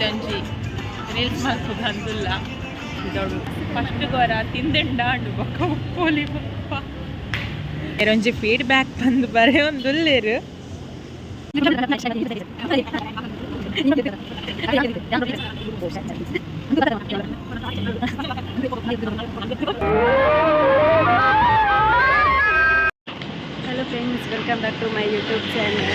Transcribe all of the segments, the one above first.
ಒಂಜಿ ರೀಲ್ಸ್ ಮಾಡ್ಬೋದು ಅಂದಿಲ್ಲ ದೊಡ್ಡ ಫಸ್ಟ್ ಗೋರ ತಿಂದೆಂಡ ಅಂಡು ಬೊಕ್ಕ ಉಪ್ಪೋಲಿ ಬಪ್ಪ ಒಂಜಿ ಫೀಡ್ಬ್ಯಾಕ್ ಬಂದು ಬರೇ ಒಂದುಲ್ಲೇರು hello friends, welcome back to my YouTube channel.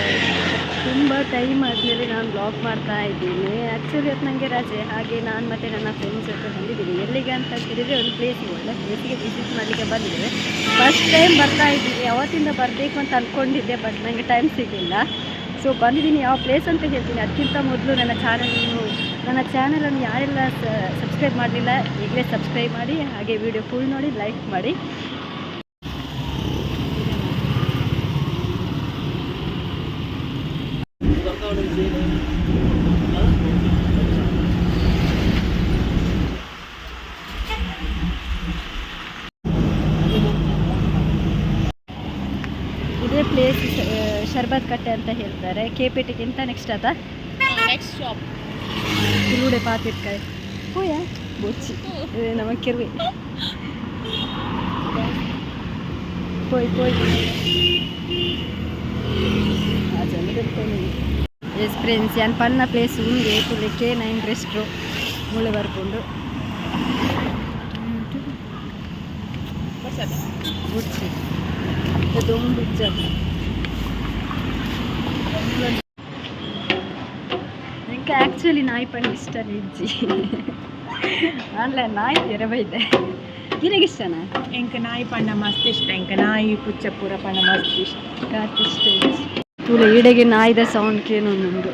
ತುಂಬ ಟೈಮ್ ಆದಮೇಲೆ ನಾನು ಬ್ಲಾಗ್ ಮಾಡ್ತಾ ಇದ್ದೀನಿ. ಆ್ಯಕ್ಚುಲಿ ಅದು ನನಗೆ ರಜೆ, ಹಾಗೆ ನಾನು ಮತ್ತು ನನ್ನ ಫ್ರೆಂಡ್ಸ್ ಜೊತೆ ಬಂದಿದ್ದೀನಿ. ಎಲ್ಲಿಗೆ ಅಂತ ಹೇಳಿದರೆ ಒಂದು ಪ್ಲೇಸಿಗೆ, ಒಳ್ಳೆ ಪ್ಲೇಸಿಗೆ ವಿಸಿಟ್ ಮಾಡಲಿಕ್ಕೆ ಬಂದಿದ್ದೇವೆ. ಫಸ್ಟ್ ಟೈಮ್ ಬರ್ತಾ ಇದ್ದೀನಿ. ಯಾವತ್ತಿಂದ ಬರಬೇಕು ಅಂತ ಅಂದ್ಕೊಂಡಿದ್ದೆ, ಬಟ್ ನನಗೆ ಟೈಮ್ ಸಿಗಲಿಲ್ಲ. ಸೊ ಬಂದಿದ್ದೀನಿ. ಯಾವ ಪ್ಲೇಸ್ ಅಂತ ಹೇಳ್ತೀನಿ. ಅದಕ್ಕಿಂತ ಮೊದಲು ನನ್ನ ಚಾನಲನ್ನು ಯಾರೆಲ್ಲ ಸಬ್ಸ್ಕ್ರೈಬ್ ಮಾಡಲಿಲ್ಲ ಈಗಲೇ ಸಬ್ಸ್ಕ್ರೈಬ್ ಮಾಡಿ, ಹಾಗೆ ವಿಡಿಯೋ ಫುಲ್ ನೋಡಿ ಲೈಕ್ ಮಾಡಿ. ಇದೇ ಪ್ಲೇಸ್ ಶರ್ಬತ್ ಕಟ್ಟೆ ಅಂತ ಹೇಳ್ತಾರೆ. KPTಗಿಂತ ನೆಕ್ಸ್ಟ್ ಆತ ನೆಕ್ಸ್ಟ್ ಶಾಪ್ ಕುರುಡೆ ಪಾತಿರ್ಕಾಯಿ ಹೋಯಾ ಬೊಚ್ಚಿ ನಮಗೆ ಕೆರ್ವಿ ಪೋಯ್ ಎಸ್ ಫ್ರೆಂಡ್ಸ್, ಯಾನ್ ಪನ್ನ ಪ್ಲೇಸ್ ಉಂಗೆ ತುಲೆ K9 ರೆಸ್ಟ್ರೋ ಮುಳ್ಳೆ ಬರ್ಕೊಂಡು ಬೊಚ್ಚಿ ಅದೊಂದು ನನಗೆ ಆ್ಯಕ್ಚುಲಿ ನಾಯಿ ಪಂಡ ಇಷ್ಟ ಇಜ್ಜಿ ಆನ್ಲೈನ್ ನಾಯಿ ಎರವೈದೆ ನಿನಗೆ ಇಷ್ಟನಾ? ಎಂಕ ನಾಯಿ ಪಂಡ ಮಸ್ತ್ ಇಷ್ಟ. ಎಂಕ ನಾಯಿ ಪುಚ್ಚ ಪೂರ ಪಂಡ ಮಸ್ತ್ ಇಷ್ಟ. ಇಷ್ಟ ತೂಲೆ ಈಡೆಗೆ ನಾಯಿದ ಸೌಂಡ್ ಕೇನೊಂದು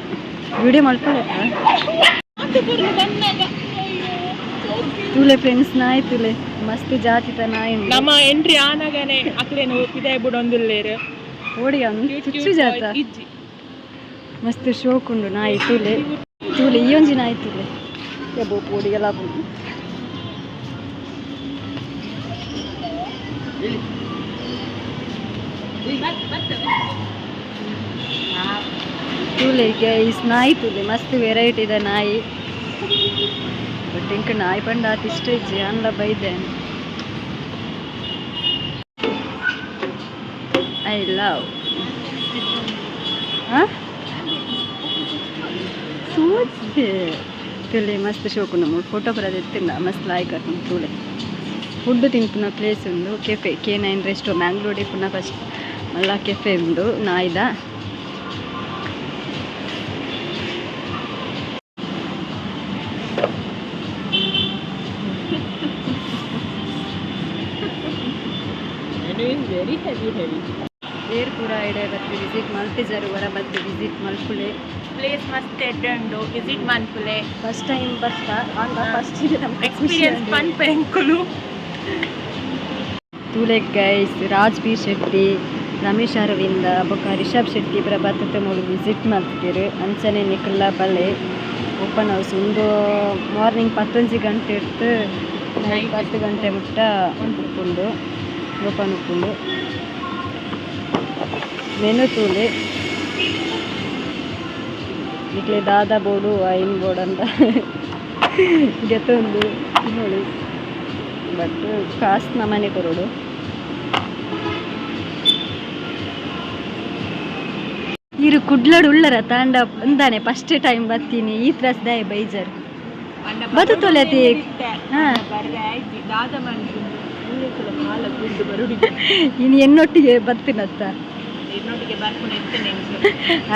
ವಿಡಿಯೋ ಮಾಡ್ಕೊಳ್ಳ ತೂಲೆ ಫ್ರೆಂಡ್ಸ್. ನಾಯಿ ತೂಲೆ ಮಸ್ತ್ ಜಾತಿತ ನಾಯಿ ನಮ್ಮ ಎಂಟ್ರಿ ಆನಾಗನೆ ಅಕ್ಲೇನು ಇದೇ ಬಿಡೊಂದಿಲ್ಲೇರು ಓಡಿ ಅವನು ತುಚ್ಚು ಜಾತ ಮಸ್ತ್ ಶೋಕ್ ಉಂಡು ನಾಯಿ ತೂಲೆ ಈ ಒಂಜಿ ನಾಯಿ ತೂಲೆ ಎಬ್ಬೋ ಪೋಡಿಗೆಲ್ಲ ಬಂದು ತೂಲೆ ಗೈಸ್ ನಾಯಿ ತೂಲೆ ಮಸ್ತ್ ವೆರೈಟಿ ಇದೆ ನಾಯಿ. ಬಟ್ ಇಂಕ ನಾಯಿ ಪಂಡ ಆತ ಇಷ್ಟ ಇಜ್ಜಿ ಅಂದ ಬೈದೆ. ಐ ಲವ್ ತೂಲೆ ಮಸ್ತ್ ಶೋಕು ನಮ್ಮ ಫೋಟೋ ಬರೋದು ಎತ್ತಿಲ್ಲ ಮಸ್ತ್ ಲಾಯ್ಕ್ ಆಗ್ತದೆ. ತೂಲೆ ಫುಡ್ ತಿನ್ಪುನ ಪ್ಲೇಸ್ ಉಂಡು ಕೆಫೆ K9 ರೆಸ್ಟೋ ಮ್ಯಾಂಗ್ಳೂಡಿ ಪುನಃ ಫಸ್ಟ್ ಮಲ್ಲ ಕೆಫೆ ಉಂಡು ನಾಯ್ದ. ವೆರಿ ಹೆವಿ ಏರ್ ಪೂರ ಐಡೆ ಬತ್ತು ವಿಸಿಟ್ ಮಲ್ತಿಜರು ಹೊರ ಬತ್ತು ವಿಸಿಟ್ ಮಲ್ಪುಲೆ ಪ್ಲೇಸ್ ಮಸ್ತ್ ಎಡ್ಡಂಡು ವಿಸಿಟ್ ಮನ್ಪುಲೆ ಫಸ್ಟ್ ಟೈಮ್ ಬರ್ತಾ ಆಗ ಫಸ್ಟ್ ನಮ್ಮ ಎಕ್ಸ್ಪೀರಿಯನ್ಸ್ ಪನ್ಪೆಂಕುಲು ತೂಲೆ ಗೈಸ್. ರಾಜ್ಬೀರ್ ಶೆಟ್ಟಿ, ರಮೇಶ್ ಅರವಿಂದ ಬೊಕ್ಕ ರಿಷಬ್ ಶೆಟ್ಟಿ ಪೂರ ಬತ್ತತೆ ಮೂಡು ವಿಸಿಟ್ ಮಾಡ್ತಿರು. ಅಂಚನೆ ನಿಖಿಲ ಬಲೆ ಓಪನ್ ಹೌಸ್ ಒಂದು ಮಾರ್ನಿಂಗ್ 11 ಗಂಟೆ ಇರ್ತು ನೈಟ್ 10 ಗಂಟೆ ಮುಟ್ಟ ಉಪ್ಪುಂಡು ಓಪನ್ ಉಪ್ಪುಂಡು. ಮೆನು ತೂಲೆ ಈಗಲೇ ದಾದಾ ಬೋರ್ಡು ಐನ್ ಬೋರ್ಡ್ ಅಂತ ಗೆತ್ತೊಂದು ನೋಡಿ. ಬಟ್ ಕಾಸ್ಟ್ ನಮ್ಮನೆ ಕೊರೋಡು. ಇರು ಕುಡ್ಲಡು ಉಳ್ಳರ ತಾಂಡ ಅಂದಾನೆ ಫಸ್ಟ್ ಟೈಮ್ ಬರ್ತೀನಿ ಈ ತ್ರಾಸ್ ದಾಯ ಬೈಜರ್ ಬದು ತೊಲೆತಿ. ಇನ್ನು ಎನ್ನೊಟ್ಟಿಗೆ ಬರ್ತೀನತ್ತ.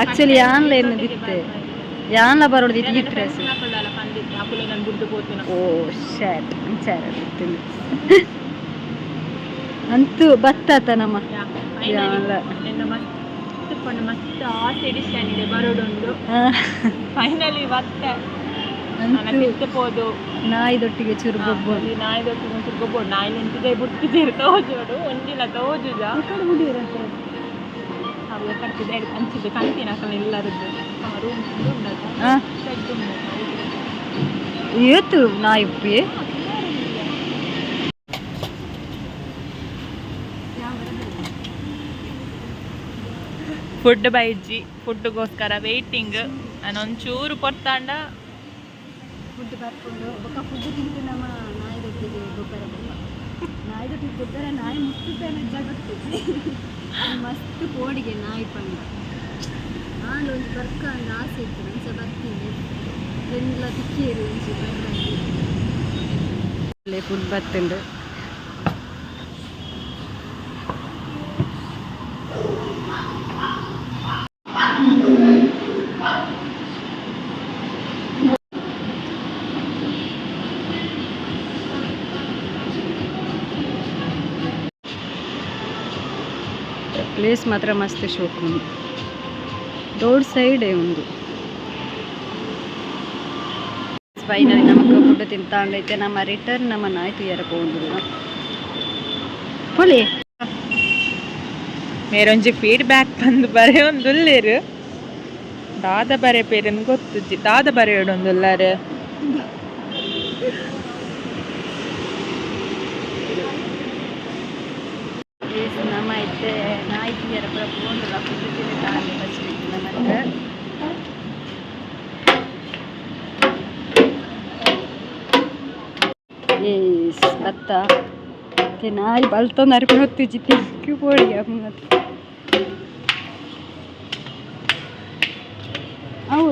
ಆಕ್ಚುಲಿ ಆನ್ಲೈನ್ ಇತ್ತೆ ಯಾನ್ಲ ಬರೋದು ಇದು ಈ ಡ್ರೆಸ್. ಓ ಶಟ್ ಅಂತೂ ಬತ್ತಾತ ನಮ್ಮ ಮಸ್ತ್ ಆಸೆ ಎಡಿಷನ್ ಇದೆ ಬರೋದೊಂದು ಫೈನಲಿ ಬತ್ತ ನಾಯಿದೊಟ್ಟಿಗೆ ಚುರುಗೊಬ್ಬರು ನಾಯಿ ನಿಂತಿದೆ ಬಿಟ್ಟಿದ್ದೀರಿ ತೋಜೋಡು ಒಂದಿಲ್ಲ ತೋಜುಜ ಅವು ಕಟ್ತಿದೆ ಅಂಚಿದ್ದು ಕಂತಿನ ಎಲ್ಲರದ್ದು ಏತು ನಾಯಿ ಉಪ್ಪಿ ಫುಡ್ ಬೈಜಿ ಫುಡ್ಗೋಸ್ಕರ ವೇಟಿಂಗ್. ನಾನು ಒಂಚೂರು ಕೊಡ್ತಾಂಡ ಫುಡ್ ಬರ್ಕೊಂಡು ಬೊಕ್ಕ ಫುಡ್ ತಿಂದು ನಮ್ಮ ನಾಯಿದೊಟ್ಟಿಗೆ ಗೊಬ್ಬರ ಬೊಕ್ಕ ನಾಯಿದೊಟ್ಟಿಗೆ ಗೊಬ್ಬರ ನಾಯಿ ಮುಟ್ಟಿದ್ದೇನೆ ಜಾಗತ್ತಿದ್ವಿ ಮಸ್ತ್ ಕೋಡಿಗೆ ನಾಯಿ ಪಂಡ ನಾನು ಒಂದು ಬರ್ಕ ಒಂದು ಆಸೆ ಇತ್ತು ನಂಸ ಬರ್ತೀನಿ ಎಲ್ಲ ತಿಕ್ಕೇರಿ ಒಂಚು ಬರ್ಲಿ ಫುಡ್ ಬರ್ತುಂಡು ಪ್ಲೇಸ್ ಮಾತ್ರ ಮಸ್ತ್ ಶೋಕ್ ಉಂಟು ರೋಡ್ ಸೈಡೇ ಉಂಟು ಫೈನಲಿ ನಮಗೆ ಫುಡ್ ತಿಂತಾಂಡೈತೆ ನಮ್ಮ ರಿಟರ್ನ್ ನಮ್ಮ ನಾಯಿ ತುಯ್ಯರ ಹೋಗುದಿಲ್ಲ ಪೊಲಿ ಮೇರೊಂಜಿ ಫೀಡ್ಬ್ಯಾಕ್ ಬಂದು ಬರೆ ಒಂದುಲ್ಲೇರು ದಾದ ಬರೆ ಪೇರನ್ ಗೊತ್ತುಜ್ಜಿ ದಾದ ಬರೆ ಒಂದುಲ್ಲಾರು ನಮ್ಮ ಐತೆ ನಾಯಿ ತುಯ್ಯರ ಪೂರ ಹೋಗುದಿಲ್ಲ ಫುಡ್ ತಿಂದು ತಾಂಡೆ ಬಚ್ಚಿತ್ತು ನಮಗೆ ಏಸ್ ಭತ್ತ ನಾಯಿ ಬಲ್ತೊಂದು ಅರ್ಪಿ ಹೊತ್ತಿಜ್ಜಿ ತಿಕ್ಕು ಪೋಡಿ ಮತ್ತೆ ಅವು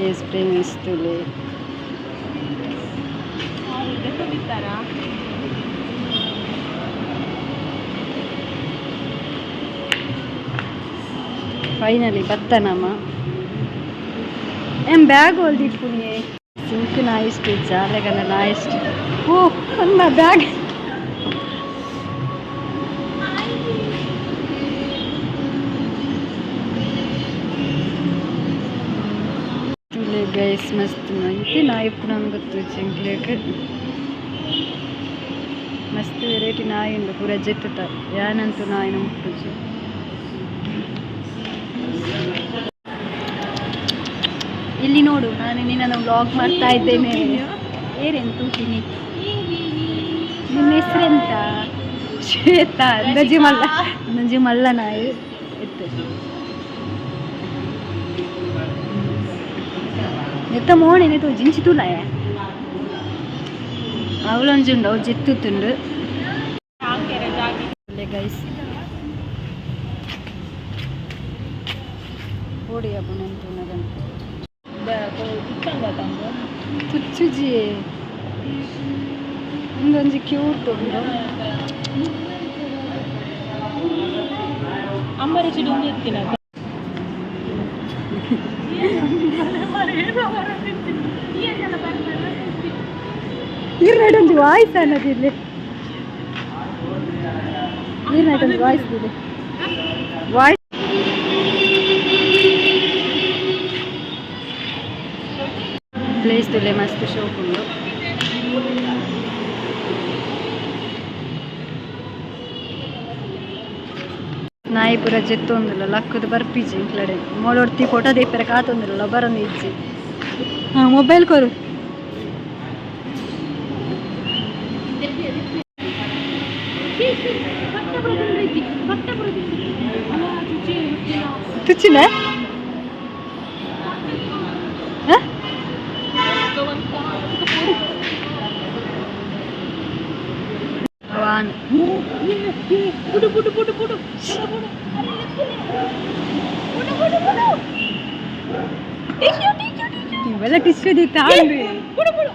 ಏಸ್ ಪ್ರೇಮಿಸ್ತುಲೆ ಫೈನಲಿ ಭತ್ತ ನಮ್ಮ ಏನ್ ಬ್ಯಾಗ್ ಹೊಲ್ದಿಟ್ಪುಣಿಯೇ ಸಿಂಕ್ ನಾ ಇಷ್ಟು ಜಾಲೆಗನ ನಾ ಇಷ್ಟು ಓ ನನ್ನ ಬ್ಯಾಗ್ ತುಲೆ ಗೈಸ್ ಮಸ್ತ್ ಐತಿ ನಾಯಿ ಪುನಃ ಗೊತ್ತು ಚಿಂಕ್ಲೇಕ್ ಮಸ್ತ್ ವೆರೈಟಿ ನಾಯಿ ಉಂಡು ಪೂರ ಜೆತ್ತುತ್ತ ಯಾನಂತೂ ನಾಯಿನ ಮುಟ್ಟುಜಿ ಇಲ್ಲಿ ನೋಡು ನಾನು ನಿನ್ನನ್ನು ವ್ಲಾಗ್ ಮಾಡ್ತಾ ಇದ್ದೇನೆ ಏರೆಂತ ತಿನ್ನಿ ನಿನ್ನ ಹೆಸರೆಂತ ಶ್ವೇತಾ ನಂಜಿ ಮಲ್ಲ ನಾಯಿ ಎತ್ತು ಎತ್ತ ಮೋಣೆನೆ ತೋ ಜಿಂಚಿ ತುಲಾಯ ಅವಳೊಂಜುಂಡು ಅವು ಜೆತ್ತುತ್ತುಂಡು ಗೈಸ್ ಓಡಿ ಅಬ್ಬು ನೆಂತು ನಗಂತ ತುಚ್ಚುಜಿ ಒಂದೊಂಜಿ ಕ್ಯೂಟ್ ಉಂಟು ಅಂಬರಿ ಚಿಡು ಎತ್ತಿನ ಈರ್ನೈಟೊಂದು ವಾಯ್ಸ್ ಅನ್ನೋದಿಲ್ಲಿ ಈರ್ನೈಟೊಂದು ವಾಯ್ಸ್ ಇದೆ ವಾಯ್ಸ್ ಪ್ಲೇಸ್ ತುಲೆ ಮಸ್ತ್ ಶೋಕ್ ಉಂಡು ನಾಯಿ ಪೂರ ಜೆತ್ತೊಂದುಲ್ಲ ಲಕ್ಕದು ಬರ್ಪಿಜಿ ಇಂಕ್ಲಡೆ ಮೋಳೊಡ್ತಿ ಫೋಟೋ ದೇಪರ ಕಾತೊಂದುಲ್ಲ ಬರೊಂದು ಇಜ್ಜಿ ಹಾಂ ಮೊಬೈಲ್ ಕೊರು ತುಚ್ಚಿನ ವಾನ್ ಬುಡು ಬುಡು ಬುಡು ಬುಡು ಇವೆಲ್ಲ ಟಿಶ್ಯೂ ದಿತ್ತ ಆಂಡ್ರಿ ಬುಡು ಬುಡು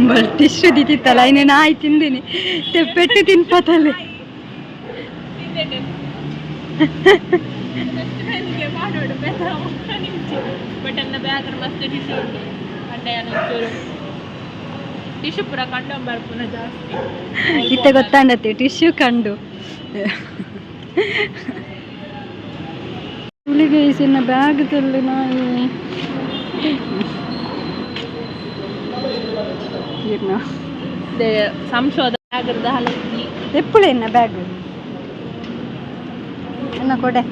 ಬಲ್ ಟಿಶ್ಯೂ ದಿತ್ತಿತ್ತಲ್ಲ ಇನ್ನೇ ನಾಯಿ ತಿಂದಿನಿ ಪೆಟ್ಟು ತಿನ್ಪತ್ತಲ್ಲಿ ಬಟ್ ನನ್ನ ಬ್ಯಾಗ್ ಮಸ್ತ್ ಟಿಶ್ಯೂ ಉಂಟು ಕಂಡೆ ಅನ್ನೊಂಚೂರು ಟಿಶ್ಯೂ ಪೂರ ಕಂಡಂಬರ್ ಪುನಃ ಜಾಸ್ತಿ ಇತ್ತ ಗೊತ್ತಾಂಡತ್ತೆ ಟಿಶ್ಯೂ ಕಂಡು ಹುಲಿಗೆ ಸಿನ್ನ ಬ್ಯಾಗ್ ತಲ್ಲಿ ನಾಯಿ ಸಂಶೋಧನೆ ಹಲಗಿ ಎಪ್ಪುಳೆ ಎನ್ನ ಬ್ಯಾಗ್ ಎನ್ನ ಕೊಡೆ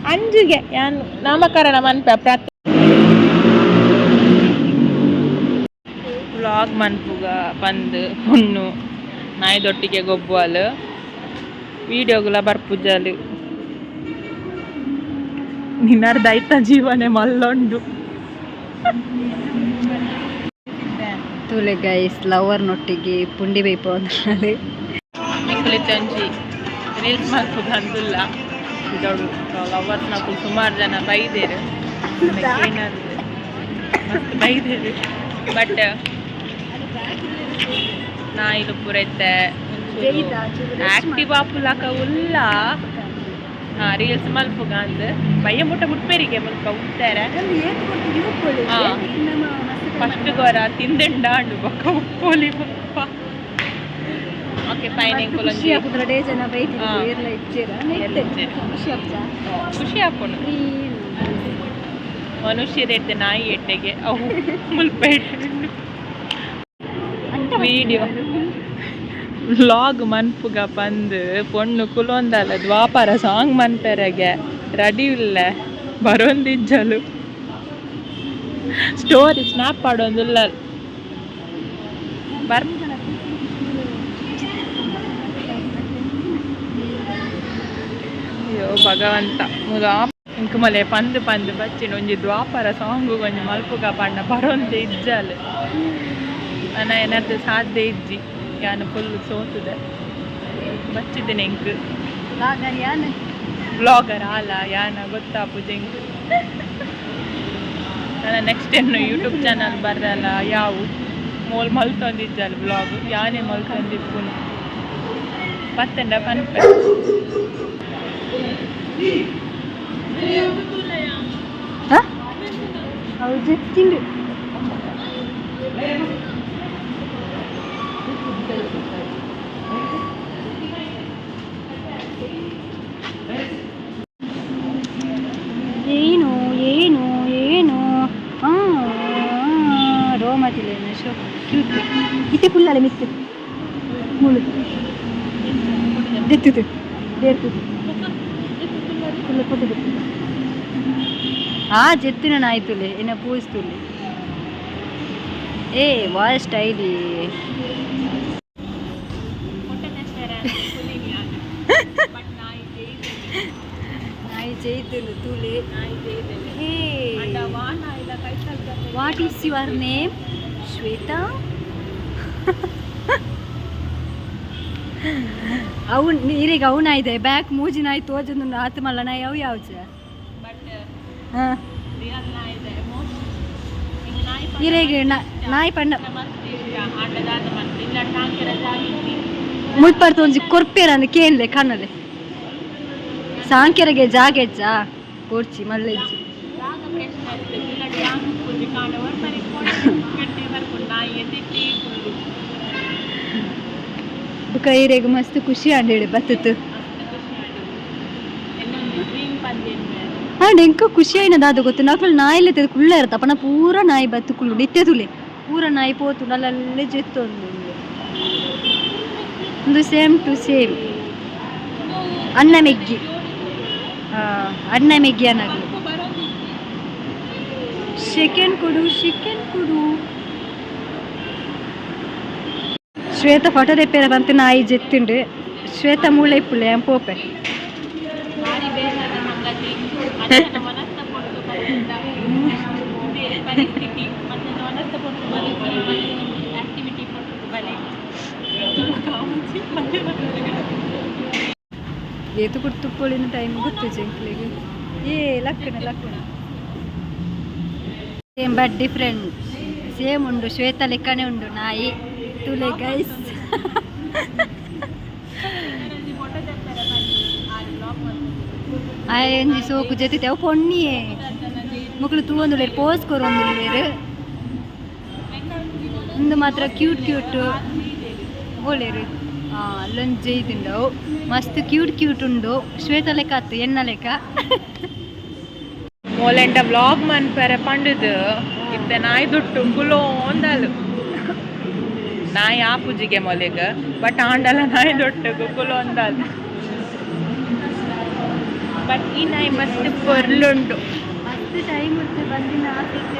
ಅಂಜಿಗೆ ಯಾನು ನಾಮಕರಣ ಮನ್ಪ ವ್ಲಾಗ್ ಮನ್ಪುಗ ಬಂದು ಹುಣ್ಣು ನಾಯ್ದೊಟ್ಟಿಗೆ ಗೊಬ್ಬುವಲು ವೀಡಿಯೋಗುಲ ಬರ್ಪುಜಲು ನಿನ್ನರ್ ದೈತ ಜೀವನೆ ಮಲ್ಲೊಂಡು ತೂಲೆ ಗೈಸ್ ಲವರ್ನೊಟ್ಟಿಗೆ ಪುಂಡಿ ಬೈಪ ಅಂದ್ರಲ್ಲಿ ಒಂಜಿ ರೀಲ್ಸ್ ಮಲ್ಪುಗ ಅಂದುಲ್ಲ ಇದೊಡು ಲವರ್ಸ್ ನಾವು ಸುಮಾರು ಜನ ಬೈದೇರು ಏನಂದ್ರೆ ಮಸ್ತ್ ಬೈದೇರು ಬಟ್ ನಾ ಇದು ಪೂರೈತೆ ಆಕ್ಟಿವ್ ಆಪುಲಾಕ ಉಲ್ಲ ರೀಲ್ಸ್ ಮಲ್ಪುಗ ಅಂದ್ ಬಯ್ಯ ಮುಟ್ಟ ಮುಟ್ಪೇರಿಗೆ ಮುಲ್ಕ ಉತ್ತಾರೆ ಫಸ್ಟ್ ಗೋರ ತಿಂದೆಂಡ ಅಂಡು ಬೊಕ್ಕ ಉಪ್ಪೋಲಿ ಬಪ್ಪ ಓಕೆ ಫೈನ್ ಎಂಕೊಲೊಂಜಿ ಜನ ಖುಷಿ ಆಪುಂಡು ಮನುಷ್ಯರೆಡ್ಡೆ ನಾಯಿ ಎಟ್ಟೆಗೆ ಅವು ಮುಲ್ಪೇಟೆ ವಿಡಿಯೋ ವ್ಲಾಗ್ ಮನ್ಪುಗ ಬಂದು ಪೊಣ್ಣು ಕುಲೊಂದಲ್ಲ ದ್ವಾಪರ ಸಾಂಗ್ ಮನ್ಪೆರೆಗೆ ರೆಡಿ ಇಲ್ಲ ಬರೊಂದಿಜ್ಜಲು ಸ್ಟೋರಿ ಸ್ನ್ಯಾಪ್ ಮಾಡೋದಿಲ್ಲ ಅಯ್ಯೋ ಭಗವಂತ ಇಂಕ ಮಲೆ ಪಂದು ಬಚ್ಚಿನ ಒಂಜಿ ದ್ವಾಪರ ಸಾಂಗು ಒಂಜಿ ಮಲ್ಪುಗ ಪಂಡ ಬರೊಂದೆ ಇಜ್ಜಲು ನನ್ನ ಏನಾದ್ರು ಸಾಧ್ಯ ಇಜ್ಜಿ ಯಾನು ಫುಲ್ ಸೋತುದೆ ಬಚ್ಚಿದ್ದೇನೆ ಇಂಕ್ ಬ್ಲಾಗರ್ ಆಲ ಯಾನ ಗೊತ್ತಾಪುಜೆ ಇಂಕ್ ನನ್ನ ನೆಕ್ಸ್ಟ್ ಏನು ಯೂಟ್ಯೂಬ್ ಚಾನಲ್ ಬರಲ್ಲ ಯಾವು ಮೋಲ್ ಮಲ್ತೊಂದಿಜ್ಜಲ್ಲ ಬ್ಲಾಗ್ ಯಾನೇ ಮಲ್ತೊಂದಿಪ್ಪುನು ಪತ್ತೆಂಡ ಪನ್ಪೆ ಹೌದು ತಿಂಡು ಏನು ಏನು ಏನು ರೋಮತಿಲೇನ ಶೋ ಕ್ಯೂಟ್ ಇತ್ತೆ ಫುಲ್ಲಲೆ ಮಿತ್ತು ಮುಳು ದೆತ್ತುದು ದೇರ್ತುದು ಫುಲ್ಲ ಕೊಟ್ಟದು ಜೆತ್ತಿನ ನಾಯ್ತುಲೆ ಏನ ಪೂಸ್ತುಲೆ ಏ ವಾಯ್ ಸ್ಟೈಲಿ ನಾಯಿ ಜೈತುಲು ತುಲೆ hey what is your name Shweta ಅವು ನೀರಿಗೆ ಅವನಾಯ್ದೆ ಬ್ಯಾಕ್ ಮೂಜಿ ನಾಯಿ ತೋಜೊಂದು ಆತು ಮಲ್ಲ ನಾಯಿ ಅವು ಯಾವ್ಚ ಹಾಂ ಇರೆಗೆ ನಾಯಿ ಪಂಡ ಮುಲ್ಪರ್ತು ಒಂಜಿ ಕೊರ್ಪೇರ ಅಂದ್ ಕೇನ್ಲೆ ಕಣ್ಣಲೆ ಸಾಂಕೆರೆಗೆ ಜಾಗೆಜ್ಜ ಕೋರ್ಚಿ ಮಲ್ಲೆಜ್ಜಿ ಕೈರೆಗೆ ಮಸ್ತ್ ಖುಷಿ ಆಂಡೇಳಿ ಬತ್ತತ್ತು ಎಂಕ ಖುಷಿ ಆಯ್ನದ ಅದು ಗೊತ್ತು ನಾಲ್ಕು ನಾಯಿಲೆ ತೆದು ಕುಳ್ಳ ಇರತ್ತಪ್ಪ ನಾ ಪೂರ ನಾಯಿ ಬತ್ತು ಕುಳ್ಳು ನಿತ್ಯ ತುಲೆ ಪೂರ ನಾಯಿ ಪೋತು ನಲ್ಲಲ್ಲೇ ಜೆತ್ತೊಂದು ಒಂದು ಸೇಮ್ ಟು ಸೇಮ್ ಅನ್ನ ಮೆಗ್ಗಿ ಅನ್ನಗು ಚಿಕನ್ ಕೊಡು ಶ್ವೇತ ಫೋಟೋ ತೆಪ್ಪೇರ ಬಂತು ನಾಯಿ ಜೆತ್ತುಂಡು ಶ್ವೇತ ಮೂಳೆ ಇಪ್ಪುಲೆ ಪೋಪೆ ಏತು ಕುರ್ತುಪ್ಪಳಿನ ಟೈಮ್ ಗೊತ್ತು ಜಂಕ್ಲಿಗೆ Lakkana same but different same ಉಂಡು ಶ್ವೇತ ಲೆಕ್ಕನೆ ಉಂಡು ನಾಯಿ ತುಲೆ ಗೈಸ್ ಆಯಂಜಿ ಸೋಕು ಜೊತೆ ಅವು ಪೊಣ್ಣಿಯೇ ಮಕ್ಕಳು ತೂವೊಂದು ಪೋಸ್ ಕೊರೊಂದು ಒಂದು ಮಾತ್ರ ಕ್ಯೂಟ್ ಓಲೇರು ಅಲ್ಲೊಂದು ಜೈದಿಂಡವು ಮಸ್ತ್ ಕ್ಯೂಟ್ ಉಂಡು ಶ್ವೇತ ಲೆಕ್ಕ ಆತು ಎನ್ನ ಲೆಕ್ಕ ಮೋಲೆಂಡ ಬ್ಲಾಗ್ ಮನ್ಪರೆ ಪಂಡುದು ಇತ್ತೆ ನಾಯಿ ದುಟ್ಟು ಕುಲೋ ಒಂದಲು ನಾಯಿ ಆಪುಜಿಗೆ ಮೊಲೆಗ ಬಟ್ ಆಂಡಲ ನಾಯಿ ದೊಟ್ಟಗು ಕುಲೋ ಒಂದಲು ಬಟ್ ಈ ನಾಯಿ ಮಸ್ತ್ ಪೊರ್ಲುಂಡು. ಮಸ್ತ್ ಟೈಮ್ ಇರ್ತದೆ ಬಂದಿನ ಆಸಕ್ತಿ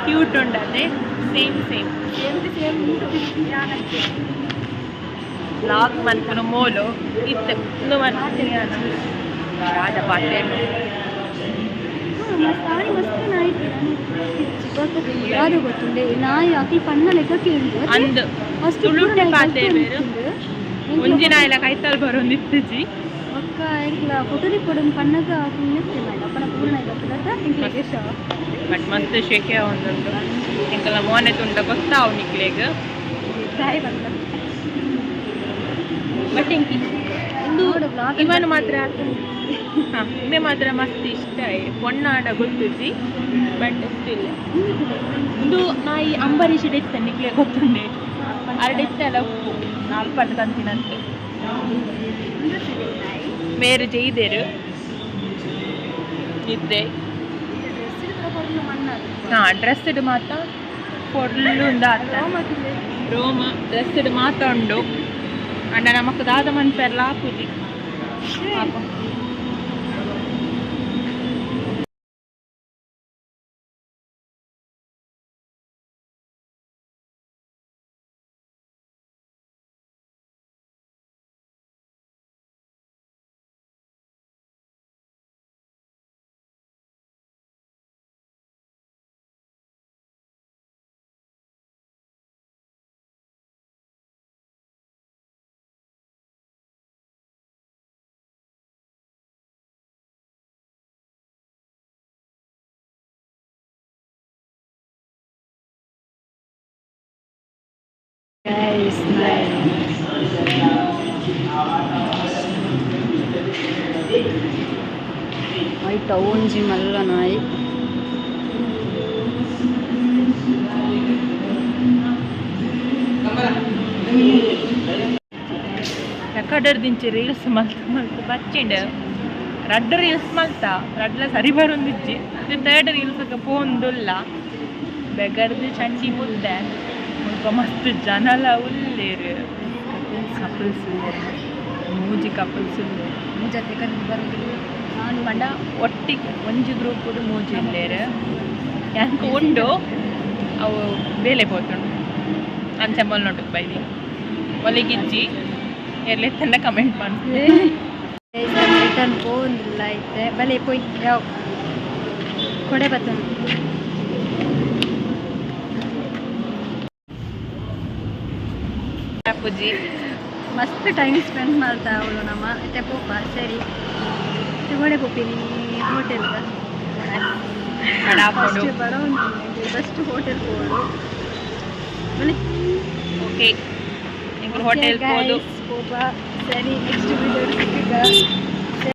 ಕ್ಯೂಟ್ ಉಂಡದೆ ಸೇಮ್ ಲಾಗ್ ಮನ್ಪುನ ಮೋಲು ಇತ್ತು ರಾಜ ಪಾತ್ರೆನು ನಾಯಿ ಮಸ್ತ್ ನಾಯಿ ಯಾರು ಗೊತ್ತುಂಡೆ ನಾಯಿ ಅಕಿ ಪಣ್ಣ ಲೆಕ್ಕಕ್ಕೆ ಉಂಟು ಅಂದ್ ತುಳುಟೆ ಪಾತೆ ಬೇರು ಒಂಜಿ ನಾಯಿಲ ಕೈತಲ್ ಬರೋಂದಿತ್ತುಜಿ ಒಕ್ಕ ಎಂಕ್ಲ ಫೋಟೋ ಕೊಡೋದು ಪಣ್ಣಗ ನಿಂತೆ ಮಾಡ ಅಪ್ಪನ ಪೂರ್ಣ ಗೊತ್ತದ ಎಂಕ್ಲೆಗೆ ಇಷ್ಟ ಬಟ್ ಮಸ್ತ್ ಶೆಕೆ ಒಂದೊಂದು ಎಂಕಲ ಮೋನೆ ತುಂಡ ಗೊತ್ತಾವು ನಿಕ್ಲೆಗ್ ತಾಯಿ ಬಂದ ಬಟ್ ಎಂಕಿ ಇಂದು ಇವನು ಮಾತ್ರ ಇವೆ ಮಾತ್ರ ಮಸ್ತ್ ಇಷ್ಟ ಪೊಣ್ಣಾಡ ಗೊತ್ತುಜಿ ಬಟ್ ಸ್ಟಿಲ್ ಇಂದು ನಾಯಿ ಅಂಬರೀಷ್ ಇಡಿತ್ತ ನಿಕ್ಲೆ ಗೊತ್ತುಂಡೆ ಅರಡಿತ್ತಲ್ಲ ಉಪ್ಪು ನಾಲ್ಪಟ್ಟು ಕಂತಿನಂತೆ ಮೇರು ಜೈದೇರು ನಿದ್ದೆ ಡ್ರೆಸ್ಡ್ ಮಾತ್ರ పొర్లుందా రోమ డ్రెస్డ్ మాతండు అండ్ నమకు దాదమని పేరు లాపుజి పాపం Guys, ಐಟ ಒಂಜಿ ಮಲ್ಲ ನಾಯಿ ಎಕಡರ್ ದಿಂಚಿ ರೀಲ್ಸ್ ಮಲ್ತು ಬಚ್ಚಿಂಡು ರಡ್ಡ್ ರೀಲ್ಸ್ ಮಲ್ತ ರಡ್ಲ ಸರಿ ಬರೊಂದಿಜ್ಜಿ ಇದು ಥರ್ಡ್ ರೀಲ್ಸ್ಗೆ ಪೋಂದುಲ್ಲ ಬೆಗರ್ದು ಚಂಡಿ ಮುದ್ದೆ ಮುಲ್ಪ ಮಸ್ತ್ ಜನಲ ಉಲ್ಲೇರು ಕಪಲ್ಸ್ ಮೂಜಿ ಕಪಲ್ಸ್ ಜೊತೆ ಕರೆದು ಬರೋದಿಲ್ಲ ನಾನು ಮಂಡ ಒಟ್ಟಿಗೆ ಒಂಜಿ ಗ್ರೂಪ್ ಮೂಜಿ ಇಲ್ಲೇರು yanku ಉಂಡು ಅವು ಬೇಲೆ ಪೋತುಂಡು ಅಂಚೆಂಬಲ್ ನೋಟಕ್ಕೆ ಬೈದಿ ಒಲಿಗಿಜ್ಜಿ ಎರ್ಲೆತ್ತಂಡ ಕಮೆಂಟ್ ಮಾಡ್ತೀನಿ ರಿಟರ್ನ್ ಪೋಂದಿಲ್ಲ ಐತೆ ಬಲೆ ಪೋಯ್ ಯಾವ ಕೊಡೆ ಬತ್ತನು ಅಪ್ಪುಜಿ ಮಸ್ತ್ ಟೈಮ್ ಸ್ಪೆಂಡ್ ಮಾಡ್ತಾ ಅವಳು ನಮ್ಮ ಐತೆ ಪೋಪ ಸರಿ ತಗೊಂಡೆ ಪೋಪಿನಿ ಹೋಟೆಲ್ಗೆ ಫಸ್ಟ್ ಬರೋ ಬೆಸ್ಟ್ ಹೋಟೆಲ್ ಹೋಡು ಬಲಿ ಓಕೆ ಹೋಟೆಲ್ ಹೋದು ಪೋಪ ಸರಿ ನೆಕ್ಸ್ಟ್ ವಿಡಿಯೋ ಸಿಕ್ಕಿಗ